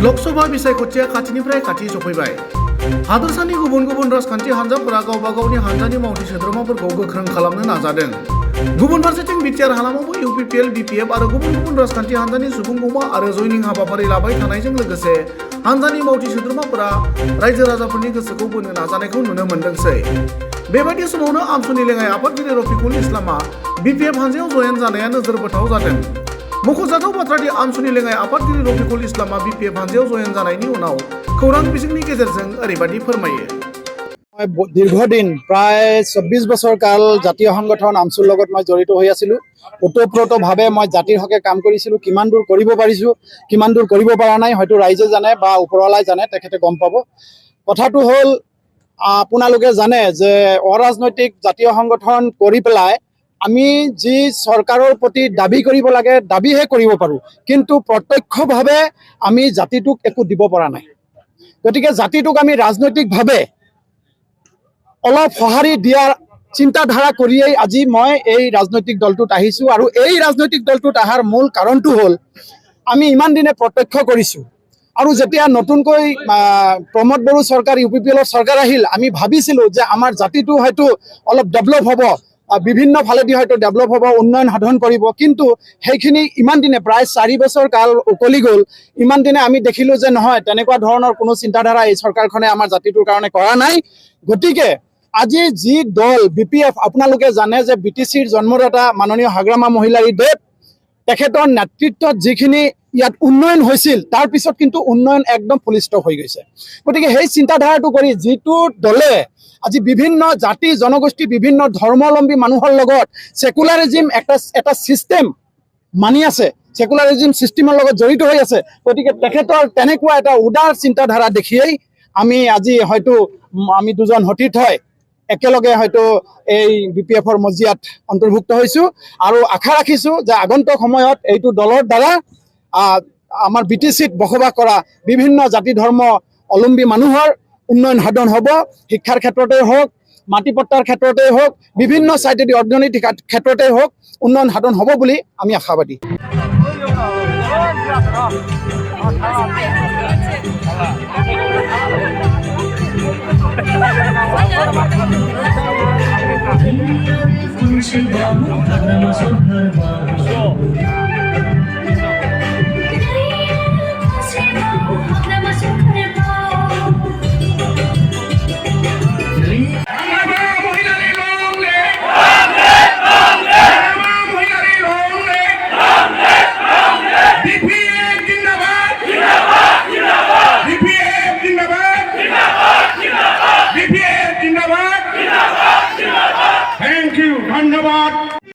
लोकसभा बिसायख'थिया खाथिनिफ्राय खाथि सफैबाय। हादोरसानि गुबुन गुबुन राजखान्थि हान्जाफोरा गावबा गावनि हान्जानि मावथि सोद्रोमाफोरखौ गोख्रों खालामनो नाजादों। गुबुन फारसेथिं बिटिआर हालामावबो इउपिपिएल, बिपिएफ आरो गुबुन गुबुन राजखान्थि हान्जानि सुबुंगौमा आरो जयनिं हाबाफारि लाबाय थानायजों लोगोसे हान्जानि मावथि सोद्रोमाफोरा रायजो राजाफोरनि गोसोखौ बोनो नाजानायखौ नुनो मोन्दोंसै। बेबायदि समावनो आमसुनि लेङाइ आफादगिरि रफिकुल इस्लामआ बिपिएफ हान्जायाव जयेन जानाया नोजोर बोथाव जादों। मख'जाथाव बाथ्रादि आमसुनि लेङाइ आफादगिरि रफिकुल इस्लामआ बिपिएफ हान्जायाव जयेन जानायनि उनाव खौरां बिजोंनि गेजेरजों ओरैबायदि फोरमायो। দীর্ঘদিন প্ৰায় ২৪ বছৰ কাল জাতীয় সংগঠন আমচুৰ লগত মই জড়িত হৈ আছিলোঁ। ওতঃপ্ৰোতভাৱে মই জাতিৰ হকে কাম কৰিছিলোঁ। কিমান দূৰ কৰিব পাৰিছোঁ, কিমান দূৰ কৰিব পৰা নাই হয়তো ৰাইজে জানে বা ওপৰৱালাই জানে, তেখেতে গম পাব। কথাটো হ'ল আপোনালোকে জানে যে অৰাজনৈতিক জাতীয় সংগঠন কৰি পেলাই আমি যি চৰকাৰৰ প্ৰতি দাবী কৰিব লাগে দাবীহে কৰিব পাৰোঁ, কিন্তু প্ৰত্যক্ষভাৱে আমি জাতিটোক একো দিব পৰা নাই। গতিকে জাতিটোক আমি ৰাজনৈতিকভাৱে অলপ সঁহাৰি দিয়াৰ চিন্তাধাৰা কৰিয়েই আজি মই এই ৰাজনৈতিক দলটোত আহিছোঁ। আৰু এই ৰাজনৈতিক দলটোত অহাৰ মূল কাৰণটো হ'ল আমি ইমান দিনে প্ৰত্যক্ষ কৰিছোঁ আৰু যেতিয়া নতুনকৈ প্ৰমোদ বড়ো চৰকাৰ ইউপিপিএলৰ চৰকাৰ আহিল, আমি ভাবিছিলোঁ যে আমাৰ জাতিটো হয়তো অলপ ডেভেলপ হ'ব, বিভিন্ন ফালেদি হয়তো ডেভেলপ হ'ব, উন্নয়ন সাধন কৰিব। কিন্তু সেইখিনি ইমান দিনে প্ৰায় ৪ বছৰ কাল উকলি গ'ল। ইমান দিনে আমি দেখিলোঁ যে নহয়, তেনেকুৱা ধৰণৰ কোনো চিন্তাধাৰা এই চৰকাৰখনে আমাৰ জাতিটোৰ কাৰণে কৰা নাই। গতিকে আজি যি দল বিপিএফ, আপোনালোকে জানে যে বিটিচিৰ জন্মদাতা মাননীয় হাগ্ৰামা মহিলাৰী দেৱ, তেখেতৰ নেতৃত্বত যিখিনি ইয়াত উন্নয়ন হৈছিল তাৰ পিছত কিন্তু উন্নয়ন একদম ফুলিষ্টপ হৈ গৈছে। গতিকে সেই চিন্তাধাৰাটো কৰি যিটো দলে আজি বিভিন্ন জাতি জনগোষ্ঠী বিভিন্ন ধৰ্মাৱলম্বী মানুহৰ লগত ছেকুলাৰিজিম এটা ছিষ্টেম মানি আছে, ছেকুলাৰিজিম ছিষ্টেমৰ লগত জড়িত হৈ আছে, গতিকে তেখেতৰ তেনেকুৱা এটা উদাৰ চিন্তাধাৰা দেখিয়েই আমি আজি হয়তো আমি দুজন সতীৰ্থ হয় একেলগে হয়তো এই বিপিএফৰ মজিয়াত অন্তৰ্ভুক্ত হৈছোঁ আৰু আশা ৰাখিছোঁ যে আগন্তুক সময়ত এইটো দলৰ দ্বাৰা আমাৰ বিটিচিত বসবাস কৰা বিভিন্ন জাতি ধৰ্ম অৱলম্বী মানুহৰ উন্নয়ন সাধন হ'ব। শিক্ষাৰ ক্ষেত্ৰতে হওক, মাটি পট্টাৰ ক্ষেত্ৰতে হওক, বিভিন্ন চাইডেদি অৰ্থনৈতিক ক্ষেত্ৰতে হওক উন্নয়ন সাধন হ'ব বুলি আমি আশাবাদী। Thank you. ধন্যবাদ।